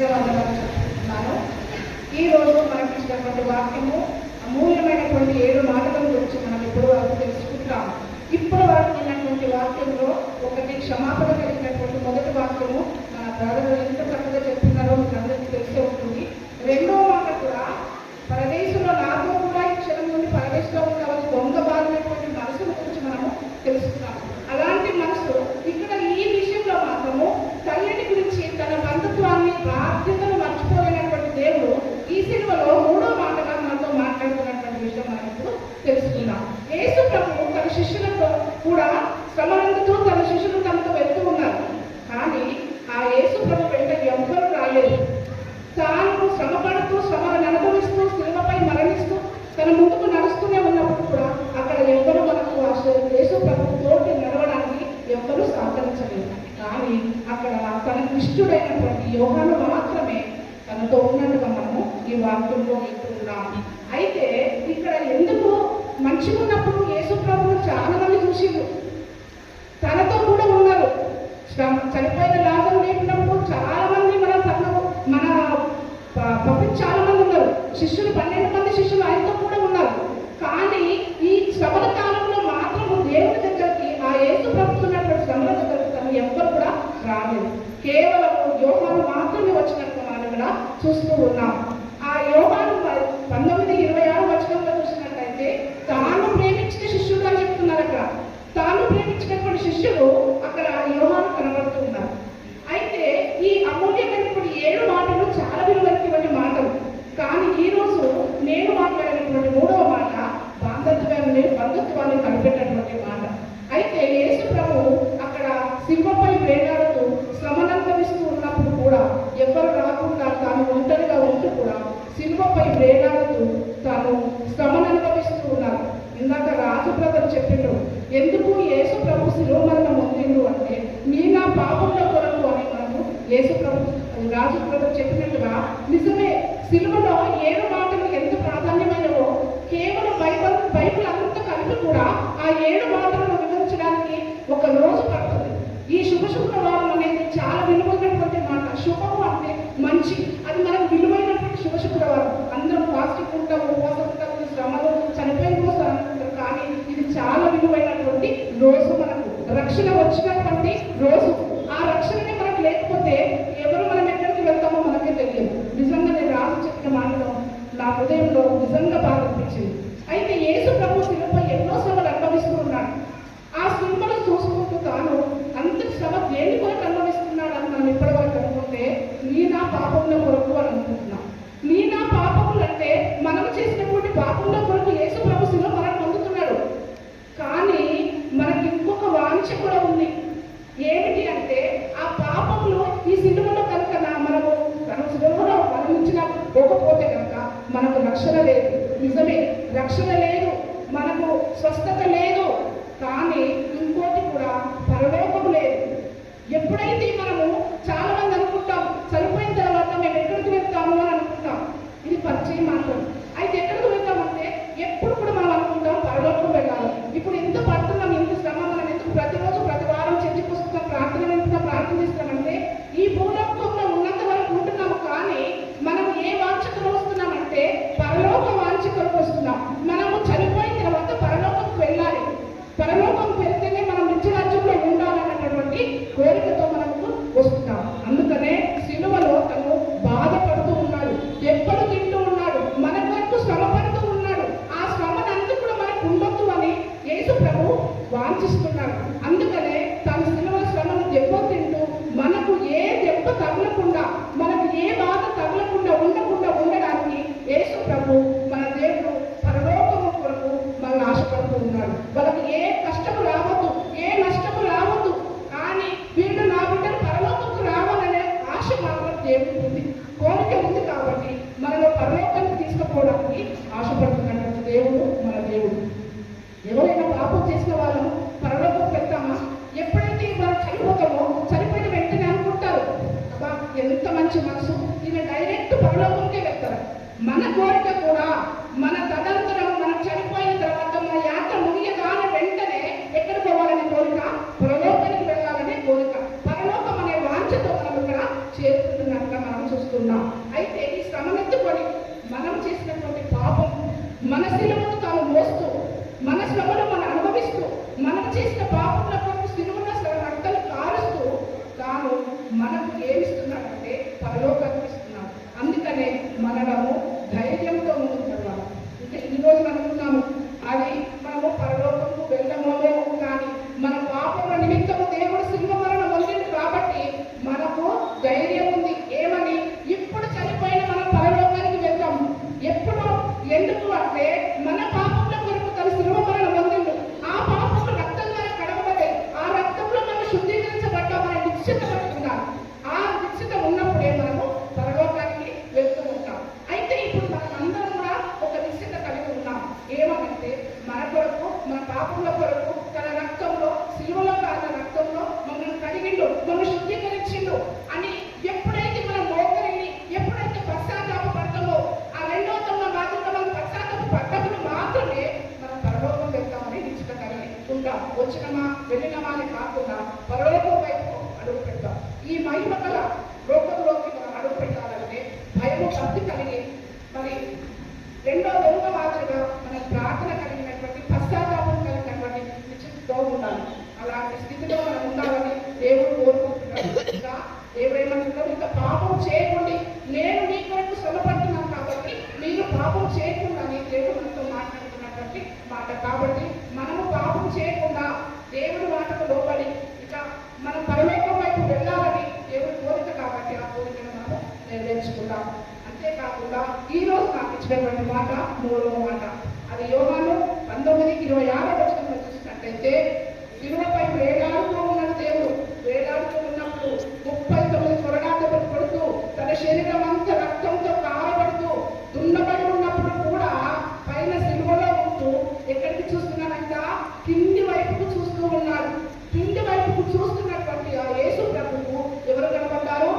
చెప్తున్నాను. ఈరోజు మనకి ఇచ్చినటువంటి వాక్యము అమూల్యమైనటువంటి 7 మాటల గురించి మనం ఇప్పుడు వరకు తెలుసుకుంటాం. ఇప్పటి వరకు ఉన్నటువంటి వాక్యంలో ఒకటి క్షమాపణ కలిగినటువంటి మొదటి వాక్యము మన బ్రదర్ ఎంత చక్కగా చెప్తున్నారో మీకు అందరికీ తెలిసే ఉంటుంది. రెండో మాట కూడా పరదేశంలో నాతో కూడా ఈ క్షణం నుండి పరదేశంలో ఉండవలసి దొంగ బాధినటువంటి మనసుల గురించి మనము తెలుసుకున్నాం. అలాంటి మనసు ఇక్కడ ఈ విషయంలో మాత్రము తల్లిని గురించి తన బంధుత్వాన్ని బాధ్యతను మర్చిపోలేనటువంటి దేవుడు ఈ సినిమాలో 3వ మాటగా మనతో మాట్లాడుతున్నటువంటి విషయం మనం ఇప్పుడు తెలుసుకుందాం. యేసు ప్రభువు తన శిష్యులతో కూడా శ్రమనందుతూ తన శిష్యులు తనతో వెళ్తూ ఉన్నారు. కానీ ఆ యేసు ప్రభు వెంట ఎవ్వరూ రాలేదు. తాను శ్రమపడుతూ శ్రమను అనుభవిస్తూ శిలువపై మరణిస్తూ తన ముందుకు నడుస్తూనే ఉన్నప్పుడు కూడా అక్కడ ఎవ్వరూ మనకు యేసు ప్రభు తోటి నడవడానికి ఎవ్వరూ సహకరించలేదు. కానీ అక్కడ తనకు ఇష్టడైనటువంటి యోహాను మాత్రమే తనతో ఉన్నట్టుగా మనము ఈ వాక్యంలో వింటున్నాం. అయితే ఇక్కడ ఎందుకు మంచిగా ఉన్నప్పుడు యేసు ప్రభువు చాలా మంది చూసిండ్రు, తనతో కూడా ఉన్నారు. చనిపోయిన లాజరు లేపినప్పుడు చాలా మంది మన పబ్లిక్ చాలా మంది ఉన్నారు. శిష్యులు 12 మంది శిష్యులు ఆయనతో కూడా ఉన్నారు. కానీ ఈ శ్రమల కాలంలో మాత్రము దేవుని దగ్గరికి ఆ యేసు ప్రభుత్వం ఉన్నటువంటి శ్రమల దగ్గరికి తను ఎవ్వరు కూడా రాలేదు. కేవలం యోహాను మాత్రమే వచ్చినట్టు మనం ఇక్కడ చూస్తూ ఉన్నాం. ఆ యోహాను 19:26 వచనంలో చూసినట్లయితే తాను ప్రేమించిన శిష్యుడు అని చెప్తున్నారు. అక్కడ తాను ప్రేమించినటువంటి శిష్యుడు అక్కడ యోహాను కనబడుతున్నారు. అయితే ఈ అమూల్యమైనటువంటి 7 మాటలు చాలా విలువైనటువంటి మాటలు. కానీ ఈరోజు నేను మాట్లాడినటువంటి 3వ మాట బంధుత్వాన్ని కనిపెట్టినటువంటి మాట. అయితే యేసు ప్రభు అక్కడ శిలువపై వేలాడుతూ శ్రమననుభవిస్తూ ఉన్నప్పుడు కూడా ఎవరు రాకుండా తాను ఒంటరిగా ఉంటూ కూడా శిలువపై వేలాడుతూ తాను శ్రమననుభవిస్తూ ఉన్నారు. ఇందాక రాజు బ్రదర్ చెప్పిండు, ఎందుకు యేసు ప్రభు శిలువ మరణం పొందిండు అంటే నా పాపంలో కొరకు అని మనము యేసు ప్రభు రాజు బ్రదర్ చెప్పినట్టుగా నిజమే. శిలువలో 7 మాటలు ఎంత ప్రాధాన్యమైనవో కేవలం బైబిల్ అంతా కలిపి కూడా ఆ 7 మాటలను వివరించడానికి ఒక రోజు పడుతుంది. ఈ శుక్రవారం అనేది చాలా విలువైనటువంటి మాట. శుభము అంటే మంచి, అది మనకు విలువైనటువంటి శుక్రవారం. అందరం ఫాస్టింగ్ ఉంటాము, ఉపవాసం ఉంటాము, శ్రమలు చనిపోయిన కోసం అనుకుంటారు. కానీ ఇది చాలా విలువైనటువంటి రోజు, మనకు రక్షణ వచ్చినటువంటి రోజు. ఆ రక్షణనే మనకు లేకపోతే ఎవరు మనం ఎక్కడికి వెళ్తామో మనకే తెలియదు. నిజంగా నేను రాజు చెప్పిన మాటలో నా హృదయంలో నిజంగా బాధ అనిపించింది. అయితే యేసు ప్రభు శిలువపై ఎన్నో శ్రమలు అనుభవిస్తూ ఉన్నాడు. ఆ శ్రమలు చూసుకుంటూ తాను అంత శ్రమ దేని కొరకు అనుభవిస్తున్నాడు అని మనం ఇప్పటివరకు అనుకుంటే నా పాపంలో కొరకు అని అనుకుంటున్నాం. నా పాపములు అంటే మనం చేసినటువంటి పాపంలో కొరకు యేసు ప్రభు శిలువ మనం పొందుతున్నాడు. కానీ మనకి ఇంకొక వాంఛ కూడా ఉంది. ఏమిటి అంటే ఆ పాపంలో ఈ సిలువలో కనుక మనము తన సిలువలో మరణించకపోతే కనుక మనకు రక్షణ లేదు. నిజమే, రక్షణ లేదు, మనకు స్వస్థత లేదు. కానీ ఇంకోటి కూడా పరలోకం లేదు. ఎప్పుడైతే మనము చాలా మంది అనుకుంటాం చనిపోయిన తర్వాత మేము ఎక్కడికి వెళ్తాము అని అనుకుంటాం. ఇది పరిచయం మాత్రం. అయితే ఎక్కడికి వెళ్తామంటే ఎప్పుడు కూడా మనం అనుకుంటాం పరలోకం వెళ్ళాలి. ఇప్పుడు ఎంత పడుతున్నాం, ఎంత శ్రమ, మనం ఎందుకు ప్రతిరోజు ప్రతి వారం చర్చకు వస్తున్నాం, ప్రార్థనిస్తామంటే ఈ భూలోకంలో ఉన్నంత వరకు ఉంటున్నాము. కానీ మనం ఏ వాంఛకు వస్తున్నామంటే పరలోక వాంఛకు వస్తున్నాం. మనము చనిపోయిన తర్వాత పరలోకంకు వెళ్ళాలి. పరలోకంకు వెళ్తేనే మనం నిత్యరాజ్యంలో ఉండాలన్నటువంటి కోరికతో మనకు వస్తున్నాం. అందుకనే సిలువలో తను బాధపడుతూ ఉన్నాడు, ఎప్పుడు తింటూ ఉన్నాడు, మన కొరకు శ్రమ పడుతూ ఉన్నాడు. ఆ శ్రమనంతా కూడా మనకు ఉండొద్దు అని యేసు ప్రభు వాంఛిస్తున్నాడు. అందుకనే తన సిలువ శ్రమను దెబ్బ తింటూ మనకు ఏ దెబ్బ తగలకుండా, మనకు ఏ బాధ తగలకుండా ఉండడానికి యేసు ప్రభు మన దేవుడు పరలోకము కొరకు మనల్ని ఆశపడుతూ ఉన్నాడు. వాళ్ళకి ఏ కష్టము రావద్దు, ఏ నష్టము రావద్దు, కానీ వీళ్ళు నా బిడ్డలు పరలోకంకు రావాలనే ఆశ మాత్రం దేవుడికి ఉంది, కోరిక ఉంది. కాబట్టి మనలో పరలోకానికి తీసుకుపోవడానికి ఆశపడుతున్నటువంటి దేవుడు మన దేవుడు. ఎవరైనా పాపం చేసిన వాళ్ళము పరలోకం వెళ్తామా? ఎప్పుడైతే మనం చనిపోతామో చనిపోయిన వెంటనే అనుకుంటారు, అబ్బా ఎంత మంచి మనసు, ఈయన డైరెక్ట్ పరలోకంకే వెళ్తారు. మన కోరిక కూడా మన తదనంతరం మనం చనిపోయిన తర్వాత మన యాత్ర ముగియగానే వెంటనే ఎక్కడ పోవాలనే కోరిక, పరలోకానికి వెళ్ళాలనే కోరిక. పరలోకం అనే వాంఛతో మనం ఇక్కడ చేరుకుంటున్నట్టుగా మనం చూస్తూ చూస్తున్నాం. అయితే ఈ శ్రమనెత్తుకొని మనం చేసినటువంటి పాపం మన శిలువను తాను మోస్తూ, మన శ్రమను మనం అనుభవిస్తూ, మనం చేసిన పాపముల కొరకు శిలువను రక్తాలు కారుస్తూ తాను మనకు ఏమిస్తున్నాడంటే పరలోకాన్ని ఇస్తున్నాడు. అందుకనే మనము ధైర్యంతో ముందుకు. ఇంకా ఈరోజు మనం ఉన్నాము, అది మనము పరలోకము వెళ్ళమో కానీ మన పాపముల నిమిత్తము దేవుడు శిలువ మరణం పొందింది కాబట్టి మనకు ధైర్యం ఉంది. ఏమని? ఇప్పుడు చనిపోయిన మనం పరలోకానికి వెళ్తాము. ఎప్పుడు? ఎందుకు అంటే మన పాపముల కొరకు తన శిలువ మరణం పొందిండు. ఆ పాపములు రక్తం ద్వారా కడగబడ్డాయి. ఆ రక్తంలో మనం శుద్ధీకరించబడ్డామని నిశ్చిత పడుతున్నాం. ఆ నిశ్చిత ఉన్నప్పుడే మనము పరలోకానికి వెళ్తూ ఉంటాం. అయితే ఇప్పుడు మనం అందరం కూడా ఒక నిశ్చిత కలిగి ఉన్నాం. ఏమనంటే మన కొరకు, మన పాపముల కొరకు తన రక్తంలో, శిలువలో కాదు రక్తంలో మమ్మల్ని కడిగిండు, మమ్మల్ని శుద్ధీకరించిండు అని ఎప్పుడైతే మనం మోకరిని, ఎప్పుడైతే పశ్చాత్తాప పడతామో, ఆ రెండవ తమ బాధ్యత మనం పశ్చాత్తాప పడ్డప్పుడు మాత్రమే మనం పరలోకం వెళ్తామని నిశ్చిత కలిగి ఉంటాం. వచ్చినమా వెళ్ళినమా అని కాకుండా పరలోకం వైపు అడుగు పెడతాం. ఈ మహిమ గల లోకంలోకి మనం అడుగు పెట్టాలంటే భయము, భక్తి కలిగి, మరి రెండో దొంగ మాదిరిగా మన ప్రార్థన కలిగినటువంటి, పశ్చాత్తాపం కలిగినటువంటి నిశ్చితతో ఉండాలి. అలాంటి స్థితిలో మనం ఉండాలని దేవుడు కోరుకుంటున్నాడు. ఇంకా దేవుడేమంటున్నాడు? ఇంకా పాపం చేయకండి, నేను మీ కొరకు శ్రమపడుతున్నాను కాబట్టి మీరు పాపం చేయకుండా అని దేవుడు మనతో మాట్లాడుతున్నటువంటి మాట. కాబట్టి మనము పాపం చేయకుండా దేవుడి మాటకు లోబడి ఇక మనం పరలోకం వైపు వెళ్ళాలని దేవుడి కోరిక కాబట్టి ఆ కోరికను మనము నెరవేర్చుకుందాం. అంతేకాకుండా ఈ రోజు నాకు ఇచ్చినటువంటి మాట మూడవ మాట, అది యోహాను 19:26 చూసినట్లయితే, శిలువపై వేలాడుతూ ఉన్నాడు దేవుడు. వేలాడుతూ ఉన్నప్పుడు 39 కొరడాదెబ్బలు కొడుతూ తన శరీరం అంతా రక్తంతో కారబడుతూ దున్నబడి ఉన్నప్పుడు కూడా పైన శిలువలో ఉంటూ ఎక్కడికి చూస్తున్నాడంట? కింది వైపుకు చూస్తూ ఉన్నాడు. కింది వైపుకు చూస్తున్నటువంటి ఆ యేసు ప్రభువు ఎవరు కనబడ్డారు?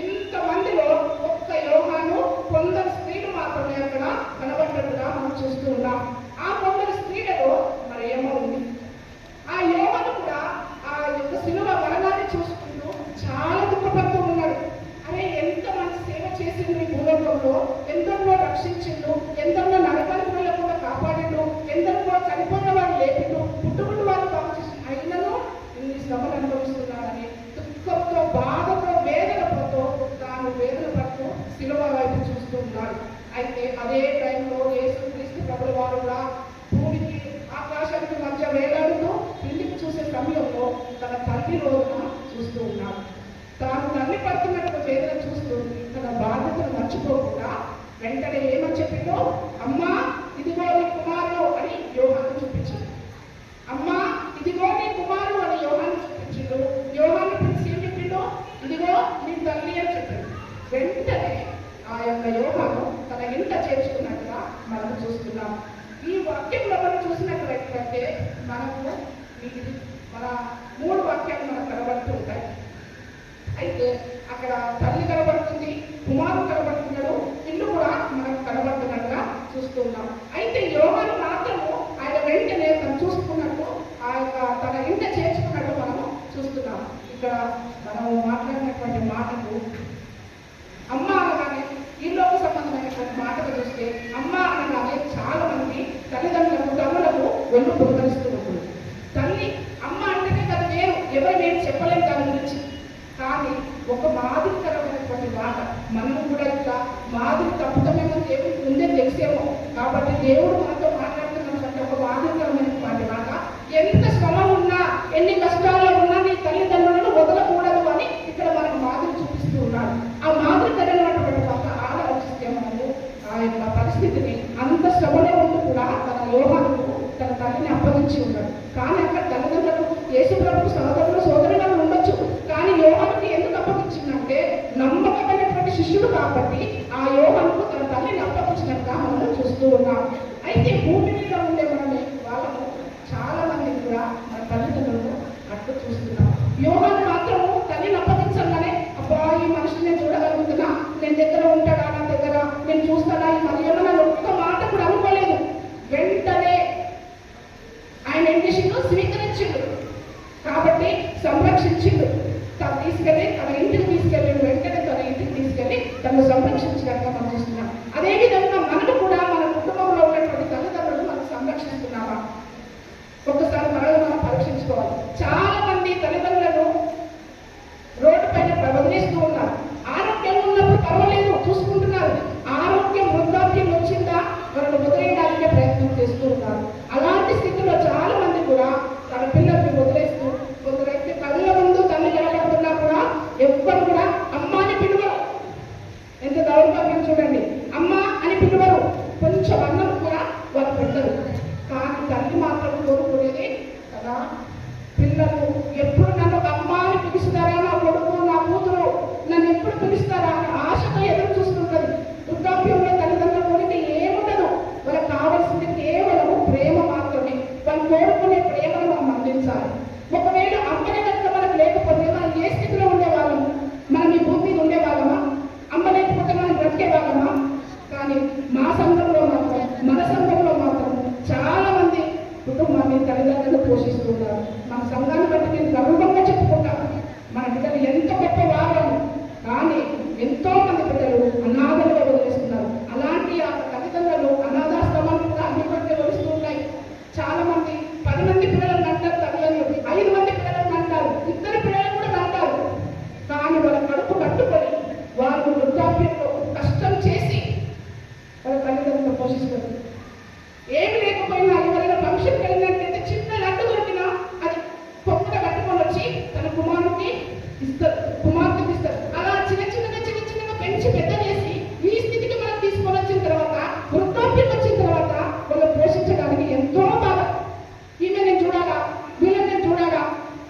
ఇంతమందిలో ఒక్క యోహాను, కొందరు స్త్రీలు మాత్రమే అక్కడ కనబడ్డట్టుగా మనం చూస్తూ ఉన్నాం. ఆ కొందరు స్త్రీలలో మరి ఏమో ఉంది. ఆ యోహాను కూడా ఆ యొక్క శిలువ మరణాన్ని చూసుకుంటూ చాలా దుఃఖపడుతూ ఉన్నాడు. అరే, ఎంత మంచి సేవ చేసిండు ఈ భూలోకంలో, ఎందరిలో రక్షించిండు, ఎందరిలో నరకానికి వెళ్ళకుండా కాపాడిండు, ఎందరిలో చనిపోయిన వారు లేపిండు, పుట్టుకున్న వారు బాగు చేసిండు. అయినను ఇన్ని శ్రమలు అనుభవిస్తున్నాడని దుఃఖంతో, బాధతో, వేదనతో తాను వేదన పడుతూ శిలువ వైపు చూస్తూ ఉన్నాడు. అయితే అదే టైంలో యేసుక్రీస్తు ప్రభుల వారు కూడా భూమికి ఆకాశానికి మధ్య వేలాడుతూ ఇంటికి చూసే సమయంలో తన తల్లి రోజున చూస్తూ ఉన్నాడు. తాను తల్లి పడుతున్నట్టు వేదన చూస్తూ తన బాధ్యతను మర్చిపోకుండా వెంటనే ఏమని చెప్పిందో, అమ్మా ఇదిగో నీ కుమారుడు అని యోహాను చూపించాడు. అమ్మా ఇదిగో నీ కుమారుడు అని యోహాను చూపించిండు. యోహాను పిలిచి ఏం చెప్పిండో, ఇదిగో నీ తల్లి అని చెప్పాడు. వెంటనే ఆ యొక్క యోహాను తన ఇంట చేర్చుకున్నట్టుగా మనం చూస్తున్నాం. ఈ వాక్యంలో మనం చూసినట్లయితే మనకు మన 3 వాక్యాలు మనకు కనబడుతూ ఉంటాయి. అయితే అక్కడ తల్లి కనబడుతుంది, కుమారుడు కనబడుతున్నాడు, ఇల్లు కూడా మనకు కనబడుతున్నట్టుగా చూస్తూ ఉన్నాం. అయితే యోహాను మాత్రము ఆయన వెంటనే తను చూసుకున్నట్టు ఆ యొక్క తన ఇంట చేర్చుకున్నట్టు మనము చూస్తున్నాం. ఇక్కడ మనము మాట్లాడినటువంటి మాటకు అమ్మ అనగానే, ఈలోకి సంబంధమైనటువంటి మాటలు చూస్తే అమ్మ అనగానే చాలా మంది తల్లిదండ్రులకు, తల్లులకు ఒళ్ళు పురకరిస్తూ ఉంటుంది. తల్లి అమ్మ అంటేనే కదా వేరు, ఎవరు నేను చెప్పలేము దాని గురించి. కానీ ఒక మాదిరికరమైనటువంటి మాట, మనం కూడా ఇట్లా మాదిరి తప్పుతామేమో దేవుడికి ముందే తెలిసేమో. కాబట్టి దేవుడు మనతో మాట్లాడుతున్నటువంటి ఒక మాదిరికరమైనటువంటి మాట, ఎంత శ్రమ ఉన్నా, ఎన్ని కష్టాల్లో ఉన్నా నీ తల్లిదండ్రులను వదలకూడదు అని ఇక్కడ మనకు మాదిరి చూపిస్తూ ఉన్నాడు. ఆ మాదిరికరమైనటువంటి మాట ఆలోచిస్తే మనము ఆ యొక్క పరిస్థితిని, అంత శ్రమలో ఉంటూ కూడా తన యోహానుకు తన తల్లిని అప్పగించి ఉన్నాడు. కానీ అక్కడ తల్లిదండ్రులకు, యేసు ప్రభువు సోదరులు సోదరులను ఉండొచ్చు, కానీ యోహానుకి ఎందుకు అప్పగించిందంటే నమ్మకమైనటువంటి శిష్యుడు కాబట్టి ఆ యోహానుకు తన తల్లిని అప్పగించినట్టుగా మనం చూస్తూ ఉన్నాం. అయితే భూమి మీద ఉండే మనమే వాళ్ళను చాలా మంది కూడా మన తల్లిదండ్రులను అట్టు చూస్తున్నాం. యోహాను మాత్రము తల్లిని అప్పగించగానే, అబ్బా ఈ మనిషిని నేను చూడగలుగుతున్నా, నేను దగ్గర ఉంటాడా, నా దగ్గర నేను చూస్తానా, ఈ మరి ఏమన్నా ఒక్క మాట కూడా అనుకోలేదు. వెంటనే ఆయన ఏం చేసిండు? స్వీకరించిండు. కాబట్టి సంరక్షించిండు. తను తీసుకెళ్ళి తన ఇంటికి తీసుకెళ్ళి, వెంటనే తన ఇంటికి తీసుకెళ్ళి తన వాళ్ళను సంరక్షించడానికి మనం చూస్తున్నాం. అదేవిధంగా మనకు కూడా మన కుటుంబంలో ఉన్నటువంటి తల్లిదండ్రులు మనం సంరక్షిస్తున్నామా? ఒక్కసారి మనల్ని మనం పరీక్షించుకోవాలి. చాలా మంది తల్లిదండ్రులను రోడ్డు పైన వదిలేస్తూ ఉన్నారు. ఆరోగ్యం ఉన్నప్పుడు పర్వాలేదు చూసుకుంటున్నారు. ఆరోగ్యం వృద్ధాప్యం వచ్చిందా వాళ్ళని వదిలేయడానికే ప్రయత్నం చేస్తూ ఉన్నారు. అలాంటి స్థితిలో చాలా మంది కూడా తన పిల్లల్ని వదిలేస్తూ, కొందరైతే కళ్ళ ముందు తల్లి కనబడుతున్నా కూడా ఎవ్వరు కూడా అమ్మ అని పిలువరు. ఎంత దౌర్భాగ్యం చూడండి. అమ్మ అని పిలువరు, కొంచెం అన్నం కూడా వాళ్ళు పెట్టరు. కానీ తల్లి మాత్రం కోరుకునేది కదా, పిల్లలు ఎప్పుడు నన్ను ఒక అమ్మ అని పిలుస్తారా, నా కొడుకు నా కూతురు నన్ను ఎప్పుడు పిలుస్తారా అని ఆశతో ఎదురు చూస్తుంటది. వృద్ధాప్యంలో తల్లిదండ్రులకి ఏముండదు, వాళ్ళకి కావాల్సింది కేవలం ప్రేమ మాత్రమే. వాళ్ళు కోరుకునే ప్రేమను మనం అందించాలి. ఒకవేళ అమ్మనే కనుక మనకు లేకపోతే మనం ఏ స్థితిలో ఉండేవాళ్ళము? మనం ఈ భూమి మీద ఉండేవాళ్ళమా? అమ్మ లేకపోతే మనం బ్రతికే వాళ్ళమా? కానీ మా సంఘంలో మాత్రం, మన సంఘంలో మాత్రం చాలా మంది కుటుంబాన్ని తల్లిదండ్రులు పోషిస్తున్నారు. మన సంఘాన్ని బట్టి నేను గర్వంగా చెప్పుకుంటాను, మన బిడ్డలు ఎంత గొప్ప వారని. కానీ ఎంతో మంది బిడ్డలు అనాథలుగా వదిలేస్తున్నారు. అలాంటి ఆ తల్లిదండ్రులు అనాథాశ్రమాలు కూడా అన్ని బట్టి వదిలిస్తూ ఉన్నాయి. చాలా మంది 10 మంది పిల్లలను అంటారు తల్లిదండ్రులు, 5 మంది పిల్లలను అంటారు, 2 పిల్లలు కూడా అంటారు. కానీ వాళ్ళ కడుపు కట్టుకొని వాళ్ళు వృద్ధాప్యంలో కష్టం చేసి వాళ్ళ తల్లిదండ్రులు పోషిస్తారు. ఏమి లేకపోయినా ఎవరైనా ఫంక్షన్కి వెళ్ళినట్లయితే చిన్న లడ్డు దొరికినా అది పొక్కున కట్టుకొని వచ్చి తన కుమారుడికి ఇస్తారు, కుమార్తెకి ఇస్తారు. అలా చిన్న చిన్నగా పెంచి పెద్ద చేసి ఈ స్థితికి మనం తీసుకొని వచ్చిన తర్వాత, వృద్ధాప్యం వచ్చిన తర్వాత వాళ్ళు పోషించడానికి ఎంతో బాగా, ఈమె నేను చూడాలా, వీళ్ళని నేను చూడాలా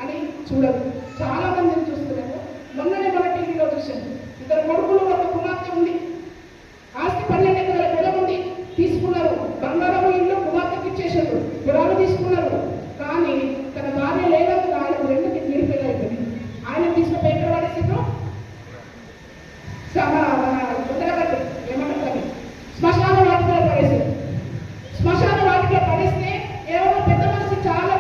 అని చూడరు. చాలా మందిని చూస్తున్నారు. మొన్ననే మన టీవీలో చూశాను, 2 కొడుకులు 1 కుమార్తె ఉంది. ఆస్తి 12 ఎకరాల పొలం ఉంది, తీసుకున్నారు. బంగారం ఇల్లు కుమార్తెకి ఇచ్చేసారు, పొలాలు తీసుకున్నారు. కానీ తన భార్య లేనందుకు ఆయన 2 కిడ్నీలు ఫెయిల్ అయిపోయింది. ఆయన తీసుకుపోయి ఎక్కడ పడేసారు? ఉత్తరగడ్డ ఏమంటారు, శ్మశాన వాటికలో పడేసారు. శ్మశాన వాటికలో పడేస్తే ఎవరో పెద్ద మనిషి, చాలా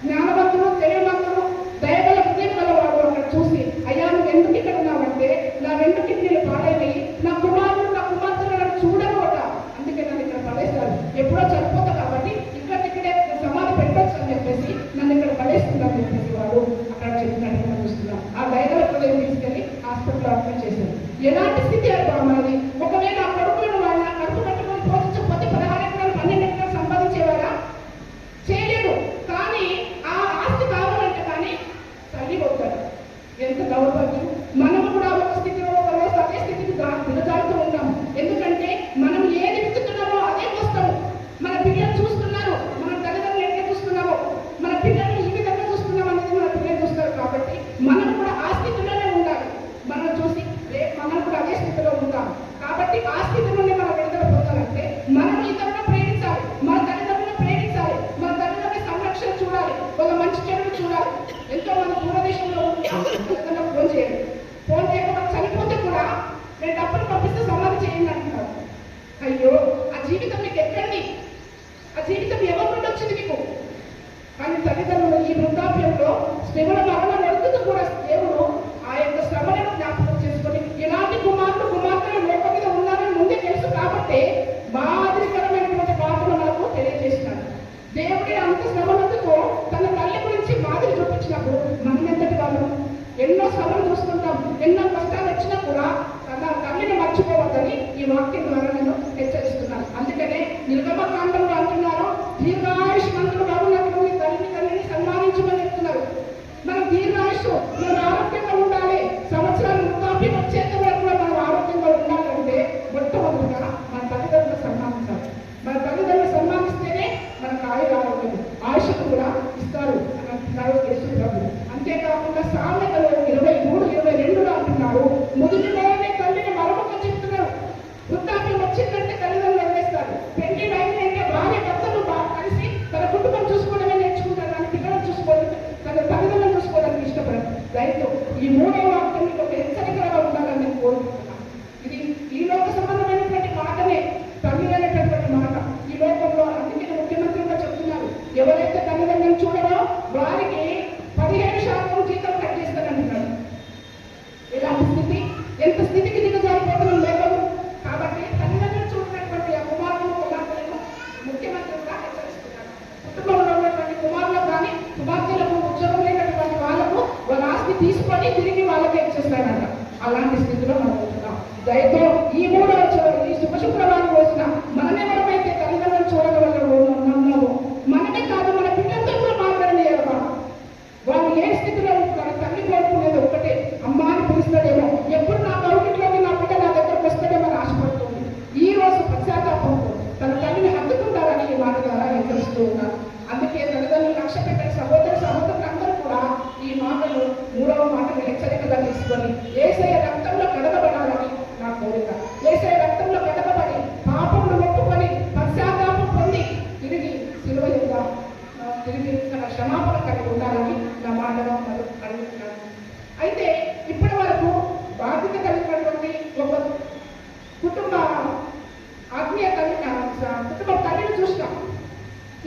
జ్ఞానవంతులు, తెలియవంతులు, దయగల హృదయం గలవాడు అక్కడ చూసి, అయ్యా నువ్వు ఎందుకు ఇక్కడ ఉన్నావంటే, నా 2 కిడ్నీలు పాడైపోయి నా కుమారుడు నా కుమార్తెలు నన్ను చూడకూడ, అందుకే నన్ను ఇక్కడ పడేస్తారు. ఎప్పుడో చనిపోతా కాబట్టి ఇక్కడిక్కడే సమాధి పెట్టచ్చు అని చెప్పేసి నన్ను ఇక్కడ పడేస్తున్నాను చెప్పేసి వాడు అక్కడ చెప్పినట్టు మనం చూస్తున్నాం. ఆ దయగల హృదయం తీసుకెళ్లి హాస్పిటల్లో అడ్మిట్ చేశారు. ఎలాంటి స్థితి అనుభవన్నది? ఒకవేళ ఆ కొడుకులను వాళ్ళ కడుపు కట్టుకొని పోషించకపోతే 16 ఎకరాలు 12 ఎకరాలు సంపాదించేవారా? చేయలేడు. కానీ ఆ ఆస్తి కావాలంటే కానీ తల్లి పోతాడు. ఎంత దౌర్భాగ్యం. మనం కూడా ఒక స్థితిలో ఒకరోజు అదే స్థితికి దిగజారుతూ ఉంటాం. ఎందుకంటే మనం ఏది విత్తుతున్నామో అదే వస్తాము. మన పిల్లలు చూస్తున్నారు, మన తల్లిదండ్రులు ఎట్లా చూస్తున్నామో, మన పిల్లలు ఈ విధంగా చూస్తున్నాం అనేది మన పిల్లలు చూస్తారు. కాబట్టి మనం కూడా ఆ స్థితిలోనే ఉండాలి. మనం చూసి రేపు మనం కూడా అదే స్థితిలో ఉంటాం. కాబట్టి ఆ స్థితి నుండి మనం విడుదల పొందాలంటే మనం ఇతరులను ప్రేమించాలి, మన తల్లిదండ్రులను ప్రేమించాలి, మన తల్లిదండ్రుల సంరక్షణ చూడాలి, ఒక మంచి చెడులు చూడాలి. ఎంతో మంది దూరదేశంలో ఉండి తల్లిదండ్రులకు ఫోన్ చేయాలి. ఫోన్ చేయకుండా చనిపోతే కూడా నేను డబ్బులు పంపిస్తే సమాధి చేయండి అంటున్నారు. అయ్యో, ఆ జీవితం మీకు ఎక్కడి, ఆ జీవితం ఎవరి నుండి వచ్చింది మీకు? కానీ తల్లిదండ్రులు ఈ వృద్ధాప్యంలో శ్రమల మరణ నడుపుతూ కూడా దేవుడు ఆ యొక్క శ్రమలను జ్ఞాపకం చేసుకొని ఎలాంటి కుమార్తెలు లోకం మీద ఉన్నారని ముందే తెలుసు కాబట్టి మాదిరికరమైనటువంటి మాటలు మనకు తెలియజేసినాడు. దేవుడి అంత శ్రమలందుకు తన తల్లి గురించి మాదిరి చూపించినప్పుడు మనం ఎంతటి వాళ్ళు? ఎన్నో శ్రమలు చూస్తుంటాం, ఎన్నో కష్టాలు వచ్చినా కూడా తన తల్లిని మర్చిపోవద్దని ఈ వాక్యం ద్వారా నేను హెచ్చరిస్తున్నాను. అందుకనే నిర్గమకాండంలో అంటున్నారు, దీర్ఘాయుష్మంతులు బాగున్నప్పుడు మీ తల్లిని సన్మానించమని చెప్తున్నారు. మనం దీర్ఘాయుష్, మనం ఆరోగ్యంగా ఉండాలి. సంవత్సరాలు వృద్ధాప్యం వచ్చేంత వరకు కూడా మనం ఆరోగ్యంగా ఉండాలంటే మొట్టమొదటిగా మన తల్లిదండ్రులు సన్మానించాలి. మన తల్లిదండ్రులు సన్మానిస్తేనే మనకు ఆరోగ్యం, ఆయుష్ను కూడా ఇస్తారు అని అంటున్నారు యేసు ప్రభు. అంతేకాకుండా సామెతలో 23:22 అంటున్నారు, ముదుటిలోనే తల్లిని మరొక చెప్తున్నారు. వృద్ధాప్యం వచ్చిందంటే తల్లిదండ్రులు వదిలేస్తారు. పెళ్లి అయినంటే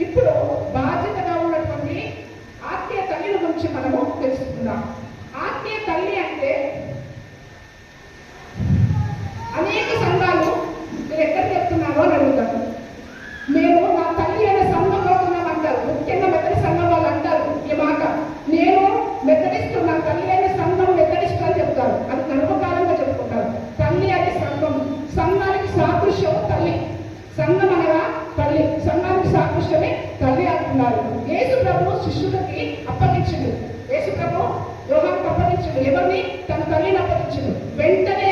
ఇప్పుడు బాధ్యతగా ఉన్నటువంటి ఆత్మీయ తల్లిల గురించి మనము తెలుసుకుందాం. ఆత్మీయ తల్లి అంటే అనేక సంఘాలు మీరు ఎక్కడ చెప్తున్నారో అని అడుగుతారు. మేము నా తల్లి అనే సంఘంలో ఉన్నామంటారు. ముఖ్యంగా మెథడిస్ట్ సంఘం వాళ్ళు అంటారు ఈ మాట. నేను మెథడిస్ట్, నా తల్లి అనే సంఘం మెథడిస్ట్ అని చెప్తారు. అది గర్వకారంగా చెప్పుకుంటారు. తల్లి అనే సంఘం, సంఘానికి సాదృశ్యం తల్లి. సంఘం అనగా తల్లి, సంఘానికి సాదృశ్యమే తల్లి అంటున్నారు. యేసు ప్రభు శిష్యులకి అప్పగించిండు. యేసు ప్రభు యోహానికి అప్పగించిండు. ఎవరిని? తన తల్లిని అప్పగించిండు. వెంటనే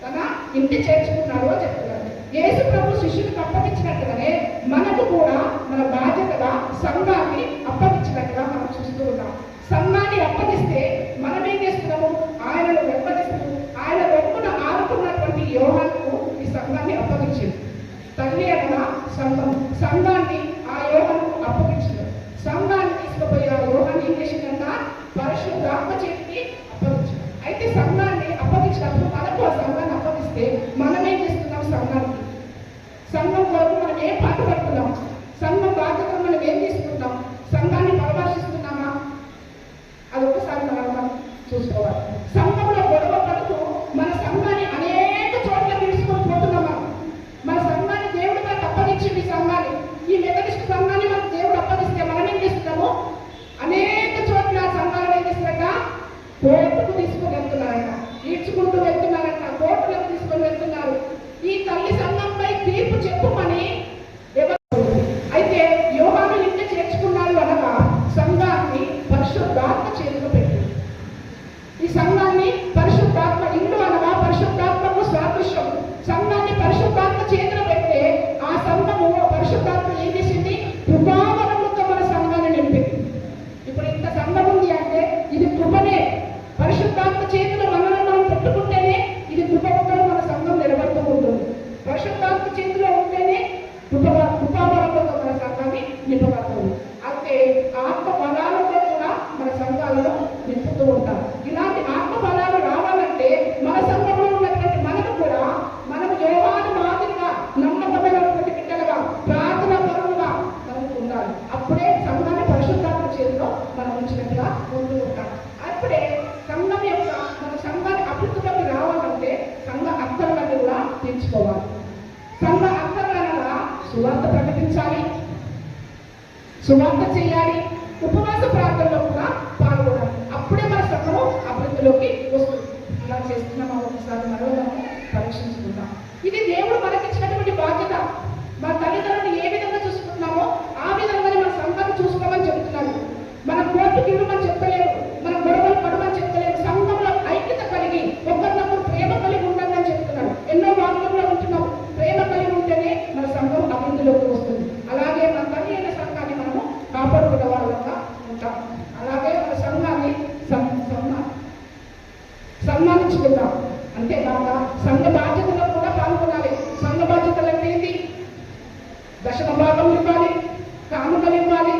తన ఇంటి చేర్చుకున్నాడు అని చెప్తున్నారు. యేసు ప్రభు శిష్యులకు అప్పగించినట్టుగానే మనకు కూడా మన బాధ్యతగా సంఘాన్ని అప్పగించినట్టుగా మనం చూస్తూ ఉన్నాం. సంఘాన్ని అప్పగిస్తే మనం ఏం చేస్తున్నాము? ఆయనను వెంబడిస్తూ ఆయన వెంబున ఆడుకున్నటువంటి యోహానుకు ఈ సంఘాన్ని అప్పగించింది. తల్లి అనగా సంఘం, సంఘాన్ని ఆ యోహానుకు అప్పగించింది. సంఘాన్ని తీసుకుపోయి ఆ యోహాన్ని ఏం చేసిందంట? పరిశుద్ధాత్మ చేతికి అప్పగించింది. అయితే సంఘాన్ని అప్పగించినప్పుడు మనకు ఆ సంఘాన్ని అప్పగిస్తే మనం ఏం చేస్తున్నాం? సంఘానికి, సంఘం కొరకు మనం ఏం పాట పడుతున్నాం? సంఘం బాధ్యతలు మనం ఏం తీసుకుంటాం? సంఘాన్ని పరామర్శిస్తున్నామా? అది ఒకసారి మనం చూసుకోవాలి. సంఘంలో గొడవ పడుతూ మన సంఘాన్ని అనేక చోట్ల తీసుకొని పోతున్నామా? మన సంఘాన్ని దేవుడు మనకు అప్పగించింది. సంఘాన్ని, ఈ మెథడిస్ట్ సంఘాన్ని మనకు దేవుడు అప్పగిస్తే మనం ఏం చేస్తున్నాము? అనేక చోట్ల సంఘాలను ఏం చేస్తున్నారట? కోర్టుకు తీసుకొని వెళ్తున్నారట, ఈడ్చుకుంటూ వెళ్తున్నారట, కోర్టులకు తీసుకొని వెళ్తున్నారు. ఈ తల్లి సంఘంపై తీర్పు చెప్పుమని ఎవరు? అయితే యోహాను ఇంటి చేర్చుకున్నాడు అనగా సంఘాన్ని పరిశుద్ధాత్మ చేతిలో పెట్టింది. ఈ సంఘాన్ని పరిశుద్ధాత్మ, ఇల్లు అనగా పరిశుద్ధాత్మకు సాదృశ్యం. సంఘాన్ని పరిశుద్ధాత్మ చేతిలో పెడితే ఆ సంఘము పరిశుద్ధాత్మ ఏం చేసింది? కృపావరములతో మన సంఘాన్ని నింపింది. ఇప్పుడు ఇంత సంఘం ఉంది అంటే ఇది కృపనే. పరిశుద్ధాత్మ చేతిలో మనల్ని మనం పెట్టుకుంటేనే ఇది కృపగా మన సంఘం నిలబడుతూ ఉంటుంది. పరిశుద్ధాత్మ చేతిలో ఉంటేనే కృపావరంతో మన సంఘాన్ని నింపబడుతుంది. అయితే ఆత్మ బలాలతో కూడా మన సంఘాలను నింపుతూ ఉంటారు. ఇలాంటి ఆత్మ బలాలు రావాలంటే మన సంఘంలో ఉన్నటువంటి మనకు కూడా మనం యోహాను మాదిరిగా నమ్మకమైనటువంటి బిడ్డలుగా, ప్రార్థన పరులుగా మనకు ఉండాలి. అప్పుడే సంఘాన్ని పరిశుద్ధాత్మ చేతిలో మనం ఉంచినట్టుగా ఉంటూ ఉంటాం. అప్పుడే సంఘం యొక్క, మన సంఘాన్ని అభివృద్ధిలోకి రావాలంటే సంఘ అక్కర్లను కూడా తీర్చుకోవాలి. సంఘ అక్కర్లనగా సువార్త ప్రకటించాలి, సువార్త చేయాలి, ఉపవాస ప్రార్థనలో కూడా పాల్గొనాలి. అప్పుడే మన సంఘము అభివృద్ధిలోకి వస్తుంది. ఇలా చేస్తున్నామా? ఒకసారి మరో పరీక్షించుకుందాం. ఇది దేవుడు మనకిచ్చినటువంటి బాధ్యత. మన తల్లిదండ్రులు ఏ విధంగా చూసుకుంటున్నామో ఆ విధంగానే మన సంఘాన్ని చూసుకోమని చెప్తున్నారు. మన కోర్టుకి ఇవ్వమని చెప్పలేదు, మన గొడవలు పడమని చెప్పలేదు. సంఘంలో ఐక్యత కలిగి ఒకరినొకరు ప్రేమ కలిగి ఉండాలని అని చెప్తున్నారు. ఎన్నో వాక్యంలో ఉంటున్నాం. ప్రేమ కలిగి ఉంటేనే మన సంఘం అభివృద్ధిలోకి వస్తుంది. అలాగే మన తల్లి అయిన సంఘాన్ని మనము కాపాడుకునే వాళ్ళంగా ఉంటాం. అలాగే మన సంఘాన్ని సన్మానించుకుంటాం. అంతేకాక సంఘ బాధ్యతలో కూడా పాల్గొనాలి. సంఘ బాధ్యతలు అంటే ఏంటి? దశమ భాగం ఇవ్వాలి, కానుకలు ఇవ్వాలి.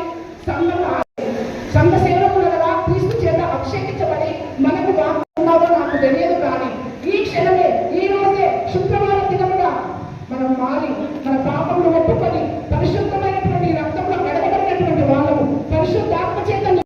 సంఘ సేవకులుగా క్రీస్తు చేత అభిషేకించబడి మనకు ఉన్నావో నాకు తెలియదు, కానీ ఈ క్షణమే, ఈ రోజే, శుక్రవారం దినముగా మనం మారి మన